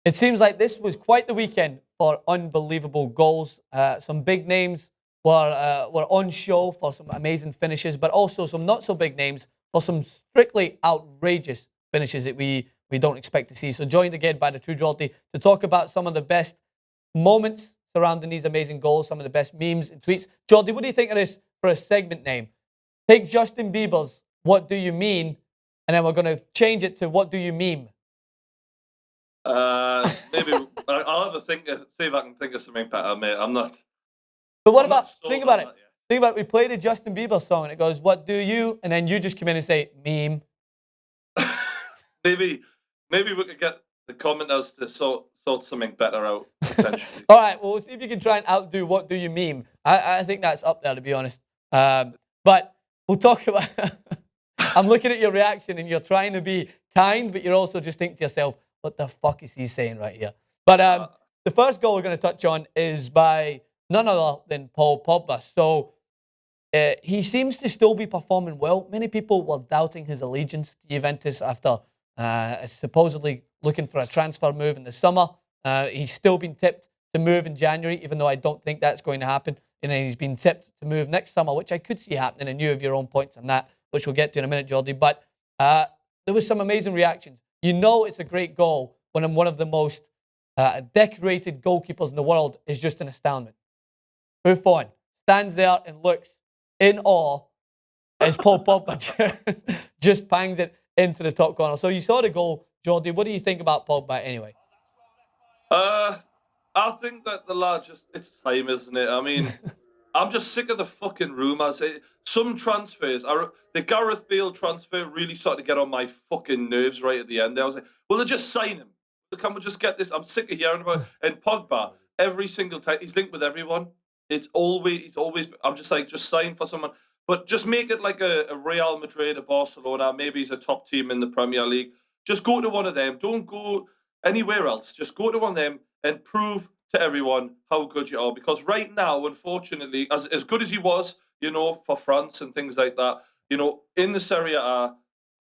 It seems like this was quite the weekend for unbelievable goals. Some big names were on show for some amazing finishes, but also some not so big names for some strictly outrageous finishes that we don't expect to see. So joined again by the True Geordie to talk about some of the best moments surrounding these amazing goals, some of the best memes and tweets. Geordie, what do you think of this for a segment name? Take Justin Bieber's "What Do You Mean?" and then we're going to change it to "What Do You Meme?" Maybe I'll have a think. See if I can think of something better, mate. I'm not. But what about? Think about it. Think about it. We play the Justin Bieber song and it goes, "What do you?" and then you just come in and say "meme." Maybe we could get the commenters to sort something better out potentially. All right. Well, we'll see if you can try and outdo "What Do You Meme?" I think that's up there, to be honest. But we'll talk about. I'm looking at your reaction and you're trying to be kind, but you're also just thinking to yourself, what the fuck is he saying right here? But the first goal we're going to touch on is by none other than Paul Pogba. So he seems to still be performing well. Many people were doubting his allegiance to Juventus after supposedly looking for a transfer move in the summer. He's still been tipped to move in January, even though I don't think that's going to happen. And then he's been tipped to move next summer, which I could see happening, and you have your own points on that, which we'll get to in a minute, Geordie. But there was some amazing reactions. You know it's a great goal when one of the most decorated goalkeepers in the world is just an astoundment. Buffon stands there and looks in awe as Paul Pogba just bangs it into the top corner. So you saw the goal, Geordie. What do you think about Pogba anyway? I think that the lad it's time, isn't it? I mean, I'm just sick of the fucking rumours. Some transfers, the Gareth Bale transfer really started to get on my fucking nerves right at the end. I was like, well, they just sign him. Can we just get this? I'm sick of hearing about it. And Pogba, every single time, he's linked with everyone. He's always, I'm just like, just sign for someone. But just make it like a Real Madrid, a Barcelona, maybe he's a top team in the Premier League. Just go to one of them. Don't go anywhere else. Just go to one of them and prove to everyone how good you are. Because right now, unfortunately, as good as he was, for France and things like that, in the Serie A,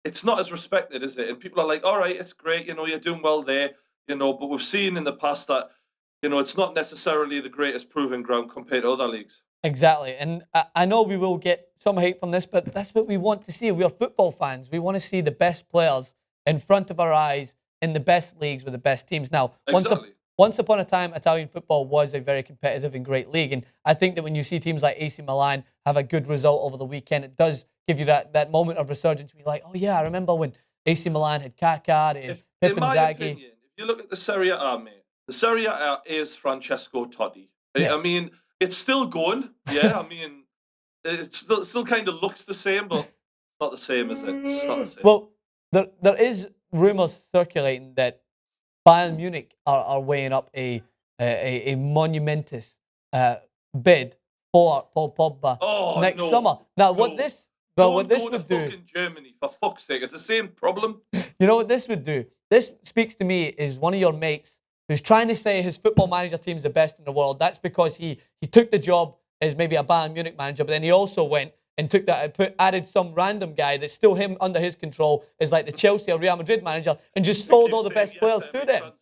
it's not as respected, is it? And people are like, all right, it's great, you're doing well there, but we've seen in the past that, it's not necessarily the greatest proving ground compared to other leagues. Exactly. And I know we will get some hate from this, but that's what we want to see. We are football fans. We want to see the best players in front of our eyes in the best leagues with the best teams. Now, exactly. Once upon a time, Italian football was a very competitive and great league. And I think that when you see teams like AC Milan have a good result over the weekend, it does give you that moment of resurgence. Where you're like, oh, yeah, I remember when AC Milan had Kaká, they had Pip in my Inzaghi. Opinion, if you look at the Serie A, mate, the Serie A is Francesco Totti. Yeah. I mean, it's still going. Yeah, I mean, it still kind of looks the same, but it's not the same, is it? It's not the same. Well, there is rumours circulating that Bayern Munich are weighing up a monumentous bid for Paul Pogba next summer. Now, what this would do? Germany, for fuck's sake, it's the same problem. You know what this would do? This speaks to me as one of your mates who's trying to say his football manager team's the best in the world. That's because he took the job as maybe a Bayern Munich manager, but then he also went and took that and added some random guy that's still him under his control as like the Chelsea or Real Madrid manager and just sold all the best players to them.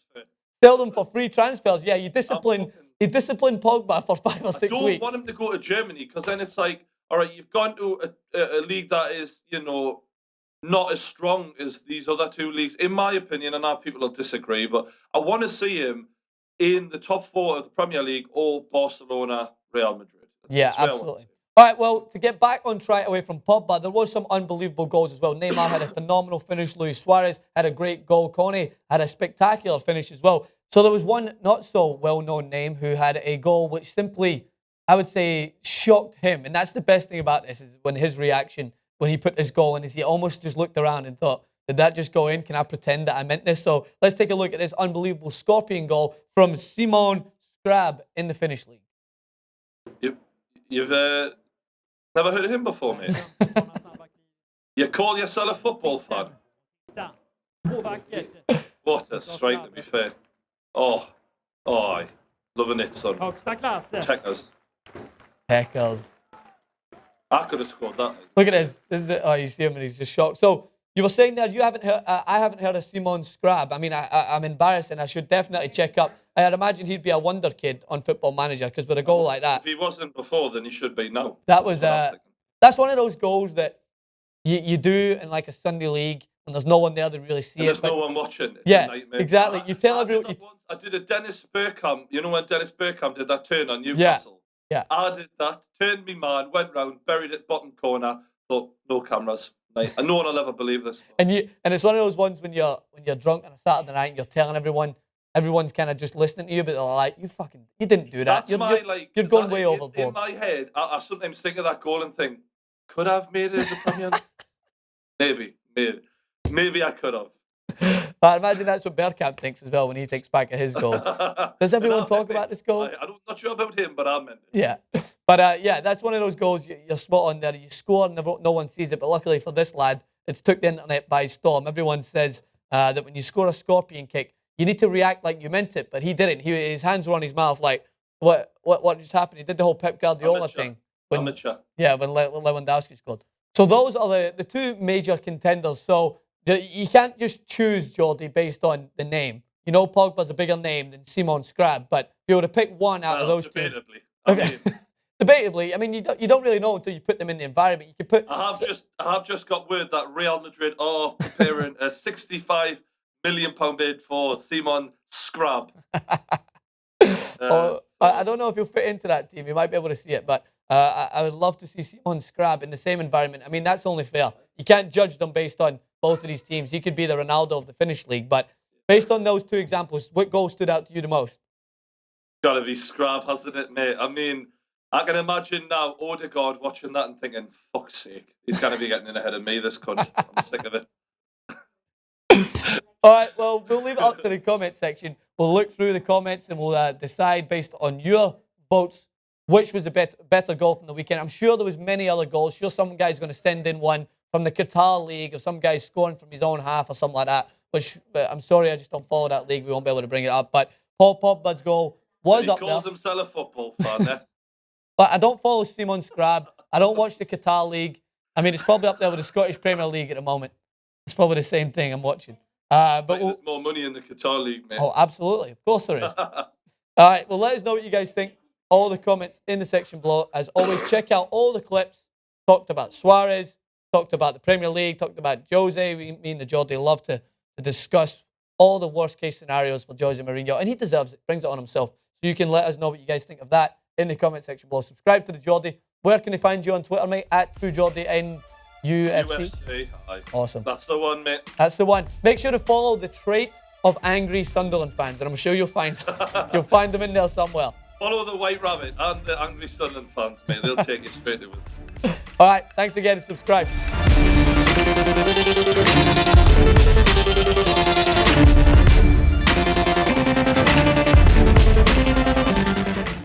Sell them for free transfers. Yeah, you discipline Pogba for 5 or 6 weeks. I don't want him to go to Germany because then it's like, all right, you've gone to a league that is, not as strong as these other two leagues, in my opinion. I know people will disagree, but I want to see him in the top 4 of the Premier League or Barcelona, Real Madrid. Yeah, absolutely. All right, well, to get back on track away from Pogba, there was some unbelievable goals as well. Neymar had a phenomenal finish. Luis Suarez had a great goal. Kone had a spectacular finish as well. So there was one not so well-known name who had a goal which simply, I would say, shocked him. And that's the best thing about this, is when his reaction, when he put this goal in, is he almost just looked around and thought, did that just go in? Can I pretend that I meant this? So let's take a look at this unbelievable scorpion goal from Simon Skrabb in the Finnish league. You've never heard of him before, mate? You call yourself a football fan? What a strike, to be fair. Oh, loving it, son. Checkers. Heckers. I could have scored that. Look at this. This is it. Oh, you see him and he's just shocked. So You were saying there you haven't heard. I haven't heard of Simon Skrabb. I mean, I'm embarrassed, and I should definitely check up. I'd imagine he'd be a wonder kid on Football Manager because with a goal like that, If he wasn't before, then he should be now. that was that's one of those goals that you do in like a Sunday league when there's no one there to really see and it. There's no one watching. It's yeah, a nightmare. exactly. You tell I everyone. did that once. I did a Dennis Bergkamp. You know when Dennis Bergkamp did that turn on Newcastle? Yeah. I did that. Turned me man, went round, buried it bottom corner. Thought no cameras. Right. And no one will ever believe this. And it's one of those ones when you're drunk on a Saturday night and you're telling everyone's kind of just listening to you, but they're like, you didn't do that. You're going way overboard. In my head, I sometimes think of that goal and think, could I have made it as a Premier League? Maybe I could have. I imagine that's what Bergkamp thinks as well when he thinks back at his goal. Does everyone talk about this goal? I'm not sure about him, but I meant it. Yeah. But yeah, that's one of those goals you're spot on there. You score and no one sees it, but luckily for this lad, it's took the internet by storm. Everyone says that when you score a scorpion kick, you need to react like you meant it, but he didn't. His hands were on his mouth like, what just happened? He did the whole Pep Guardiola thing. Yeah, when Lewandowski scored. So those are the two major contenders. So you can't just choose Geordie based on the name. You know, Pogba's a bigger name than Simon Skrabb, but if you were to pick one out of those debatably. two. Debatably, I mean, you don't really know until you put them in the environment. You could put. I have just got word that Real Madrid are preparing a £65 million bid for Simon Skrabb. I don't know if you'll fit into that team. You might be able to see it, but I would love to see Simon Skrabb in the same environment. I mean, that's only fair. You can't judge them based on both of these teams. He could be the Ronaldo of the Finnish league, but based on those two examples, what goal stood out to you the most? Got to be Skrabb, hasn't it, mate? I mean, I can imagine now Odegaard watching that and thinking, fuck's sake, he's going to be getting in ahead of me, this cunt. I'm sick of it. All right, well, we'll leave it up to the comment section. We'll look through the comments and we'll decide based on your votes which was a better goal from the weekend. I'm sure there was many other goals. Sure, some guy's going to send in one from the Qatar League or some guy scoring from his own half or something like that, which I'm sorry, I just don't follow that league. We won't be able to bring it up. But Paul Pogba's goal was up there. He calls himself a football fan, eh? But I don't follow Simon Skrabb. I don't watch the Qatar League. I mean, it's probably up there with the Scottish Premier League at the moment. It's probably the same thing I'm watching. But there's more money in the Qatar League, mate. Oh, absolutely. Of course there is. All right, well, let us know what you guys think. All the comments in the section below. As always, check out all the clips. Talked about Suarez, talked about the Premier League, talked about Jose. Me and the Geordie love to discuss all the worst-case scenarios for Jose Mourinho, and he deserves it. Brings it on himself. So you can let us know what you guys think of that in the comment section below. Subscribe to the Geordie. Where can they find you on Twitter, mate? At True Geordie NUFC. UFC. Awesome. That's the one, mate. That's the one. Make sure to follow the trait of angry Sunderland fans, and I'm sure you'll find them in there somewhere. Follow the White Rabbit and the angry Sunderland fans, mate. They'll take you straight to us. All right. Thanks again. Subscribe.